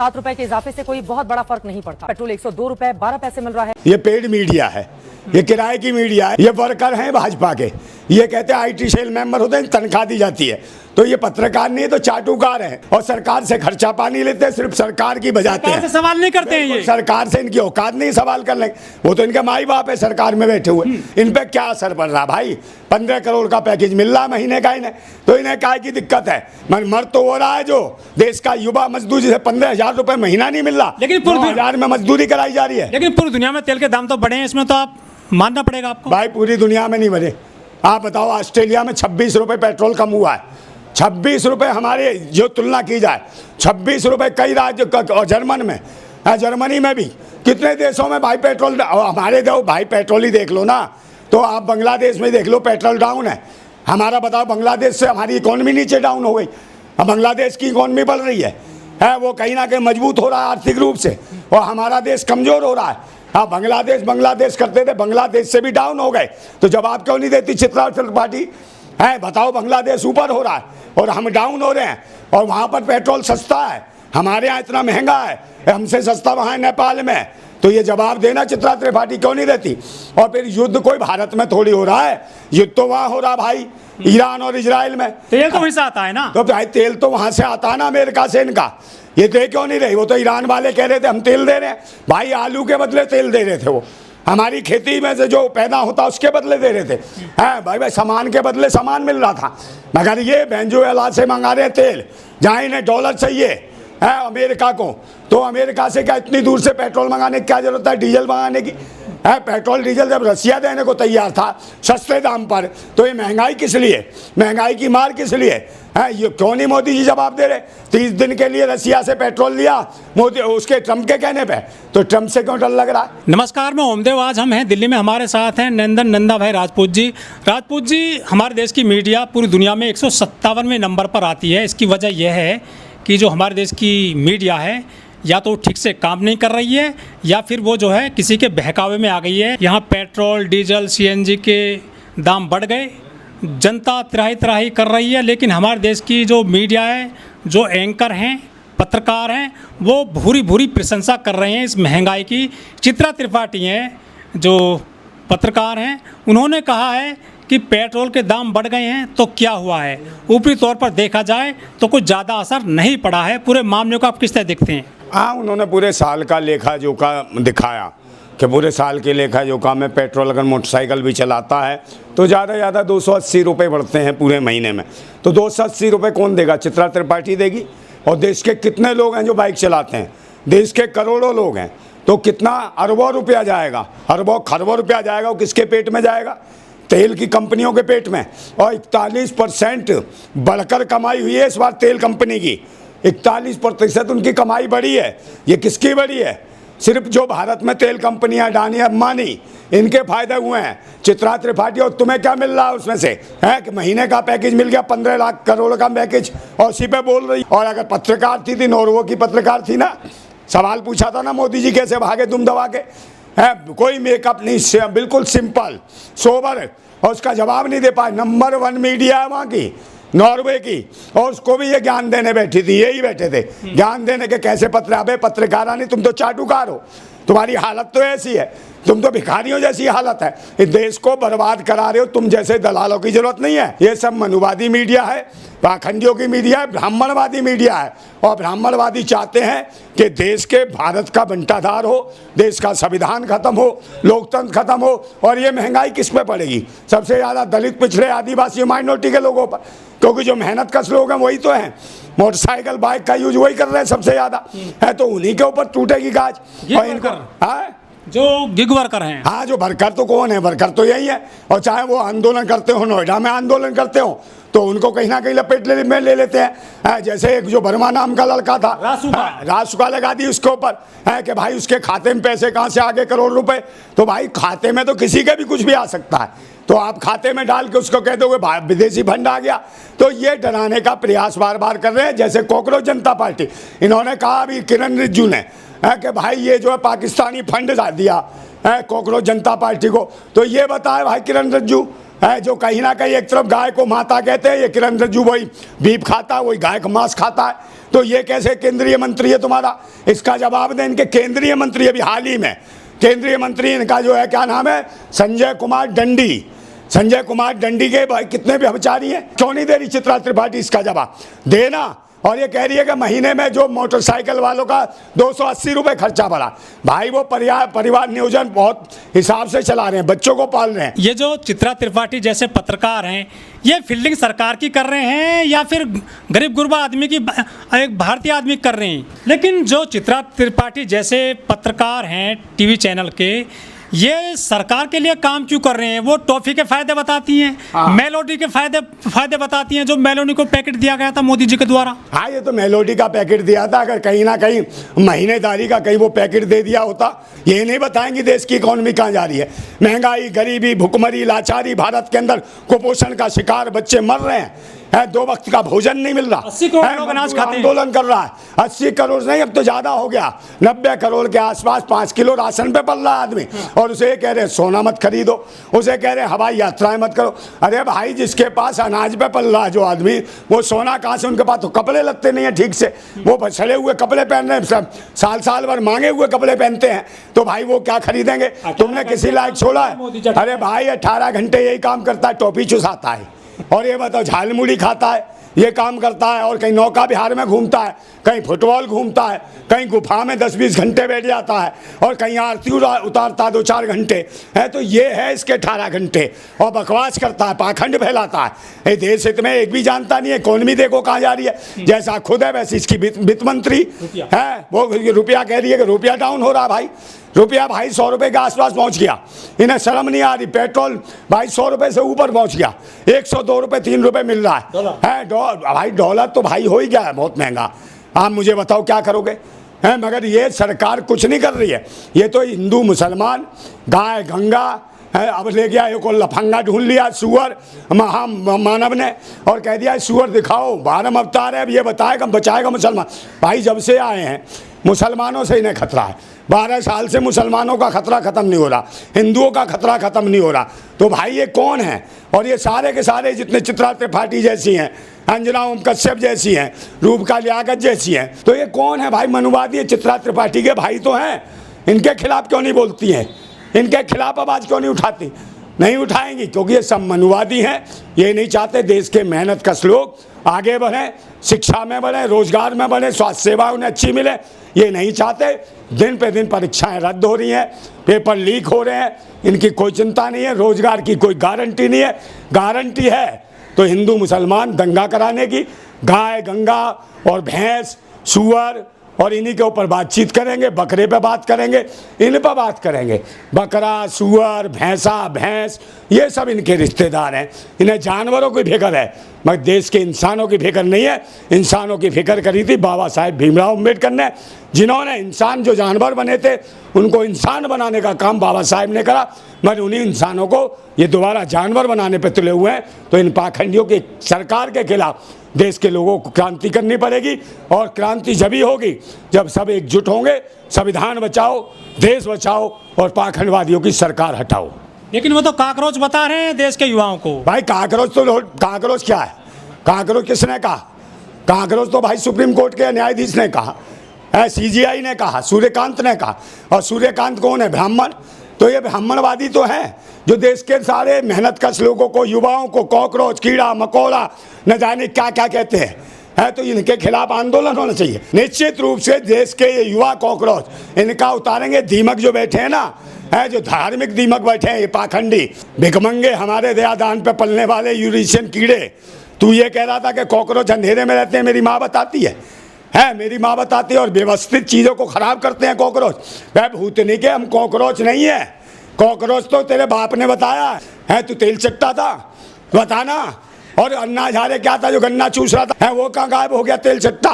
₹7 के इजाफे से कोई बहुत बड़ा फर्क नहीं पड़ता। पेट्रोल ₹102.12 मिल रहा है। ये पेड मीडिया है, ये किराए की मीडिया है, ये वर्कर हैं भाजपा के, ये कहते हैं आईटी सेल मेंबर होते हैं, तनख्वाह दी जाती है। तो ये पत्रकार नहीं है तो चाटुकार हैं और सरकार से खर्चा पानी लेते हैं, सिर्फ सरकार की बजाते हैं। सवाल नहीं करते हैं ये, सरकार से इनकी औकात नहीं सवाल कर लेंगे, वो तो इनके माई बाप है सरकार में बैठे हुए। इन पे क्या असर पड़ रहा भाई? 15 करोड़ का पैकेज मिल रहा है महीने का इन्हें, तो इन्हें काय की दिक्कत है? मर तो हो रहा है जो देश का युवा मजदूर, जिसे 15,000 रुपए महीना नहीं मिल रहा, लेकिन 9,000 में मजदूरी कराई जा रही है। लेकिन पूरी दुनिया में तेल के दाम तो बढ़े हैं, इसमें तो आप मानना पड़ेगा आपको। भाई पूरी दुनिया में नहीं बढ़े। आप बताओ, ऑस्ट्रेलिया में 26 रुपए पेट्रोल कम हुआ है, 26 रुपए। हमारे जो तुलना की जाए 26 रुपए कई राज्य और जर्मन में, जर्मनी में भी, कितने देशों में भाई पेट्रोल। हमारे दो भाई पेट्रोल ही देख लो ना, तो आप बांग्लादेश में देख लो पेट्रोल डाउन है। हमारा बताओ, बांग्लादेश से हमारी इकोनॉमी नीचे डाउन हो गई, अब बांग्लादेश की इकोनॉमी बढ़ रही है वो कहीं ना कहीं मजबूत हो रहा है आर्थिक रूप से, और हमारा देश कमजोर हो रहा है। हाँ, बांग्लादेश करते थे, बांग्लादेश से भी डाउन हो गए, तो जवाब क्यों नहीं देती चित्रा त्रिपाठी? है बताओ, बांग्लादेश ऊपर हो रहा है और हम डाउन हो रहे हैं, और वहाँ पर पेट्रोल सस्ता है, हमारे यहाँ इतना महंगा है, हमसे सस्ता वहाँ नेपाल में। तो ये जवाब देना चित्रा त्रिपाठी क्यों नहीं देती? और फिर युद्ध कोई भारत में थोड़ी हो रहा है, युद्ध तो वहाँ हो रहा भाई, ईरान और इजराइल में। तेल तो वहीं से आता है ना, तो भाई तेल तो वहाँ से आता है ना, अमेरिका से इनका। ये दे क्यों नहीं रही? वो तो ईरान वाले कह रहे थे हम तेल दे रहे हैं, भाई आलू के बदले तेल दे रहे थे, वो हमारी खेती में से जो पैदा होता उसके बदले दे रहे थे। हैं भाई सामान के बदले सामान मिल रहा था, मगर ये वेनेजुएला से मंगा रहे तेल, जहाँ इन्हें डॉलर चाहिए है अमेरिका को। तो अमेरिका से क्या इतनी दूर से पेट्रोल मंगाने की क्या जरूरत है, डीजल मंगाने की? है पेट्रोल डीजल जब रसिया देने को तैयार था सस्ते दाम पर, तो ये महंगाई किस लिए, महंगाई की मार किस लिए है? ये क्यों नहीं मोदी जी जवाब दे रहे? 30 दिन के लिए रसिया से पेट्रोल लिया मोदी, उसके ट्रम्प के कहने पे, तो ट्रम्प से क्यों डर लग रहा है? नमस्कार, मैं ओमदेव। आज हम हैं दिल्ली में, हमारे साथ हैं नंदा भाई राजपूत जी। राजपूत जी, हमारे देश की मीडिया पूरी दुनिया में 157वें नंबर पर आती है। इसकी वजह यह है कि जो हमारे देश की मीडिया है, या तो ठीक से काम नहीं कर रही है, या फिर वो जो है किसी के बहकावे में आ गई है। यहाँ पेट्रोल, डीजल, सीएनजी के दाम बढ़ गए, जनता त्राही त्राही कर रही है, लेकिन हमारे देश की जो मीडिया है, जो एंकर हैं, पत्रकार हैं, वो भूरी भूरी प्रशंसा कर रहे हैं इस महंगाई की। चित्रा त्रिपाठी हैं जो पत्रकार हैं, उन्होंने कहा है कि पेट्रोल के दाम बढ़ गए हैं तो क्या हुआ है। ऊपरी तौर पर देखा जाए तो कुछ ज़्यादा असर नहीं पड़ा है। पूरे मामले को आप किस तरह देखते हैं? हाँ, उन्होंने पूरे साल का लेखा जोखा दिखाया कि पूरे साल के लेखा जोखा में पेट्रोल अगर मोटरसाइकिल भी चलाता है तो ज़्यादा से ज़्यादा 280 रुपये बढ़ते हैं पूरे महीने में। तो 280 रुपये कौन देगा? चित्रा त्रिपाठी देगी। और देश के कितने लोग हैं जो बाइक चलाते हैं? देश के करोड़ों लोग हैं, तो कितना अरबों रुपया जाएगा, अरबों खरबों रुपया जाएगा। वो किसके पेट में जाएगा? तेल की कंपनियों के पेट में। और 41% बढ़कर कमाई हुई है इस बार तेल कंपनी की, 41% उनकी कमाई बढ़ी है। ये किसकी बढ़ी है? सिर्फ जो भारत में तेल कंपनियां, अडानी, अंबानी, इनके फायदे हुए हैं। चित्रा त्रिपाठी, और तुम्हें क्या मिल रहा है उसमें से? है कि महीने का पैकेज मिल गया 15 लाख करोड़ का पैकेज, और उसी पे बोल रही। और अगर पत्रकार थी नॉर्वे की पत्रकार थी ना, सवाल पूछा था ना मोदी जी कैसे भागे तुम दबा के, है कोई मेकअप नहीं, बिल्कुल सिंपल सोबर, और उसका जवाब नहीं दे पाए। नंबर 1 मीडिया है वहाँ की, नॉर्वे की, और उसको भी ये ज्ञान देने बैठी थी, यही बैठे थे ज्ञान देने के। कैसे पत्रकार नहीं, तुम तो चाटुकार हो, तुम्हारी हालत तो ऐसी है, तुम तो भिखारियों जैसी हालत है, इस देश को बर्बाद करा रहे हो। तुम जैसे दलालों की जरूरत नहीं है। ये सब मनुवादी मीडिया है, पाखंडियों की मीडिया है, ब्राह्मणवादी मीडिया है। और ब्राह्मणवादी चाहते हैं कि देश के भारत का बंटाधार हो, देश का संविधान खत्म हो, लोकतंत्र खत्म हो। और ये महंगाई किस पे पड़ेगी? सबसे ज़्यादा दलित, पिछड़े, आदिवासी, माइनॉरिटी के लोगों पर, क्योंकि जो मेहनत कश लोग हैं वही तो हैं। मोटरसाइकिल, बाइक का यूज वही कर रहे हैं सबसे ज़्यादा, है तो उन्हीं के ऊपर टूटेगी गाज। और इनको जो गिग वर्कर हैं, हाँ, जो वर्कर तो कौन है? वर्कर तो यही है। और चाहे वो आंदोलन करते हो, नोएडा में आंदोलन करते हो, तो उनको कहीं ना कहीं लपेट में ले लेते हैं। जैसे एक जो वर्मा नाम का लड़का था, रासुका लगा दी उसके ऊपर, है कि भाई उसके खाते में पैसे कहाँ से आ गए करोड़ रुपए। तो भाई खाते में तो किसी के भी कुछ भी आ सकता है, तो आप खाते में डाल के उसको कह दोगे भाई विदेशी फंड आ गया। तो ये डराने का प्रयास बार बार कर रहे हैं। जैसे कॉकरोच जनता पार्टी, इन्होंने कहा अभी किरण रिजिजू ने, है कि भाई ये जो है पाकिस्तानी फंड दिया है कॉकरोच जनता पार्टी को। तो ये बताए भाई किरण रिजिजू है, जो कहीं ना कहीं एक तरफ गाय को माता कहते हैं, ये किरण रिजिजू वही बीफ खाता है, वही गाय का मांस खाता है। तो ये कैसे केंद्रीय मंत्री है तुम्हारा? इसका जवाब दें। इनके केंद्रीय मंत्री अभी हाल ही में केंद्रीय मंत्री इनका जो है, क्या नाम है, संजय कुमार दंडी। संजय कुमार दंडी के भाई कितने व्यभिचारी हैं, क्यों नहीं दे रही चित्रा त्रिपाठी इसका जवाब देना? और ये कह रही है कि महीने में जो मोटरसाइकिल वालों का 280 रुपये खर्चा बढ़ा। भाई वो परिवार नियोजन बहुत हिसाब से चला रहे हैं, बच्चों को पाल रहे हैं। ये जो चित्रा त्रिपाठी जैसे पत्रकार हैं, ये फील्डिंग सरकार की कर रहे हैं या फिर गरीब गुरबा आदमी की, एक भारतीय आदमी कर रहे हैं? लेकिन जो चित्रा त्रिपाठी जैसे पत्रकार हैं टीवी चैनल के, ये सरकार के लिए काम क्यों कर रहे हैं? वो टॉफी के फायदे बताती हैं, मेलोडी के फायदे बताती हैं, जो मेलोडी को पैकेट दिया गया था मोदी जी के द्वारा। हाँ, ये तो मेलोडी का पैकेट दिया था, अगर कहीं ना कहीं महीनेदारी का कहीं वो पैकेट दे दिया होता। ये नहीं बताएंगे देश की इकोनॉमी कहाँ जा रही है। महंगाई, गरीबी, भुखमरी, लाचारी, भारत के अंदर कुपोषण का शिकार बच्चे मर रहे हैं, 2 वक्त का भोजन नहीं मिल रहा। 80 करोड़ लोग अनाज खाते हैं। आंदोलन कर रहा है। 80 करोड़ नहीं, अब तो ज्यादा हो गया, 90 करोड़ के आसपास 5 किलो राशन पे पल रहा है आदमी। और उसे कह रहे सोना मत खरीदो, उसे कह रहे हवाई यात्राएं मत करो। अरे भाई, जिसके पास अनाज पे पल रहा है जो आदमी, वो सोना कहाँ से? उनके पास तो कपड़े लगते नहीं है ठीक से, वो सड़े हुए कपड़े पहन रहे हैं, साल भर मांगे हुए कपड़े पहनते हैं, तो भाई वो क्या खरीदेंगे? तुमने किसी लायक छोड़ा है? अरे भाई, 18 घंटे यही काम करता है, टोपी चुसाता है, और ये बताओ झाल मुड़ी खाता है, ये काम करता है, और कहीं नौका विहार में घूमता है, कहीं फुटबॉल घूमता है, कहीं गुफा में 10-20 घंटे बैठ जाता है, और कहीं आरती उतारता 2-4 घंटे है। तो ये है इसके 18 घंटे, और बकवास करता है, पाखंड फैलाता है। ये देश हित में एक भी जानता नहीं है। इकोनॉमी देखो कहाँ जा रही है, जैसा खुद है वैसे इसकी वित्त मंत्री है, वो रुपया कह रही है कि रुपया डाउन हो रहा है। भाई रुपया भाई 100 रुपये के आसपास पहुंच गया, इन्हें शर्म नहीं आ रही। पेट्रोल भाई 100 रुपये से ऊपर पहुंच गया, 102 रुपये 3 रुपये मिल रहा है। भाई डॉलर तो भाई हो ही गया है बहुत महंगा। आप मुझे बताओ क्या करोगे हैं? मगर ये सरकार कुछ नहीं कर रही है। ये तो हिंदू मुसलमान, गाय गंगा है, अब ले गया एक और लफंगा ढूंढ लिया सुअर मानव ने, और कह दिया सुअर दिखाओ, 12 अवतार है, अब ये बताएगा बचाएगा मुसलमान। भाई जब से आए हैं मुसलमानों से इन्हें खतरा है, 12 साल से मुसलमानों का खतरा खत्म नहीं हो रहा, हिंदुओं का खतरा खत्म नहीं हो रहा। तो भाई ये कौन है? और ये सारे के सारे जितने चित्रा त्रिपाठी जैसी हैं, अंजना ओम कश्यप जैसी हैं, रूपका लियाकत जैसी हैं, तो ये कौन है भाई? मनुवादी। ये चित्रा त्रिपाठी के भाई तो हैं, इनके खिलाफ क्यों नहीं बोलती हैं? इनके खिलाफ आवाज क्यों नहीं उठाती? नहीं उठाएंगी, क्योंकि ये सब मनुवादी हैं। ये नहीं चाहते देश के मेहनत कश लोग आगे बढ़ें, शिक्षा में बढ़ें, रोजगार में बढ़ें, स्वास्थ्य सेवा उन्हें अच्छी मिले। ये नहीं चाहते। दिन पे दिन परीक्षाएं रद्द हो रही हैं, पेपर लीक हो रहे हैं, इनकी कोई चिंता नहीं है। रोजगार की कोई गारंटी नहीं है। गारंटी है तो हिंदू मुसलमान दंगा कराने की, गाय गंगा और भैंस सुअर और इन्हीं के ऊपर बातचीत करेंगे, बकरे पे बात करेंगे, इन पर बात करेंगे। बकरा सुअर भैंसा भैंस ये सब इनके रिश्तेदार हैं। इन्हें जानवरों की फिक्र है, मगर देश के इंसानों की फिक्र नहीं है। इंसानों की फिक्र करी थी बाबा साहेब भीमराव अम्बेडकर ने, जिन्होंने इंसान जो जानवर बने थे उनको इंसान बनाने का काम बाबा साहेब ने करा, मगर उन्हीं इंसानों को ये दोबारा जानवर बनाने पर तुले हुए हैं। तो इन पाखंडियों की सरकार के खिलाफ देश के लोगों को क्रांति करनी पड़ेगी, और क्रांति जब ही होगी जब सब एकजुट होंगे। संविधान बचाओ, देश बचाओ, और पाखंडवादियों की सरकार हटाओ। लेकिन वो तो काकरोच बता रहे हैं देश के युवाओं को। भाई काकरोच क्या है? काकरोच किसने कहा? काकरोच तो भाई सुप्रीम कोर्ट के न्यायाधीश ने कहा, CGI ने कहा, सूर्यकांत ने कहा। और सूर्यकांत कौन है? ब्राह्मण। तो ये ब्राह्मणवादी तो हैं जो देश के सारे मेहनतकश लोगों को, युवाओं को कॉकरोच, कीड़ा मकोड़ा न जाने क्या क्या कहते हैं। तो इनके खिलाफ आंदोलन होना चाहिए। निश्चित रूप से देश के ये युवा कॉकरोच इनका उतारेंगे। दीमक जो बैठे हैं ना, जो धार्मिक दीमक बैठे हैं, ये पाखंडी भिखमंगे, हमारे दयादान पे पलने वाले यूरेशियन कीड़े। तू ये कह रहा था कि कॉकरोच अंधेरे में रहते हैं, मेरी माँ बताती है मेरी माँ बताती है, और व्यवस्थित चीज़ों को खराब करते हैं कॉकरोच। वह भूतनी के हम कॉकरोच नहीं है। कॉकरोच तो तेरे बाप ने बताया है। तू तेल चट्टा था, बताना। और अन्ना हजारे क्या था जो गन्ना चूस रहा था, वो कहाँ गायब हो गया? तेल चट्टा।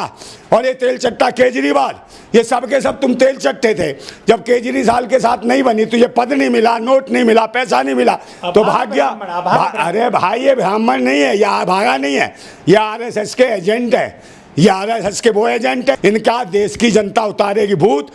और ये तेल चट्टा केजरीवाल, ये सब के सब तुम तेल चट्टे थे। जब केजरीवाल के साथ नहीं बनी, तुझे पद नहीं मिला, नोट नहीं मिला, पैसा नहीं मिला, तो भाग गया। अरे भाई ये ब्राह्मण नहीं है, या भागा नहीं है, ये RSS के एजेंट है, ये RSS के वो एजेंट है। इनका देश की जनता उतारेगी भूत।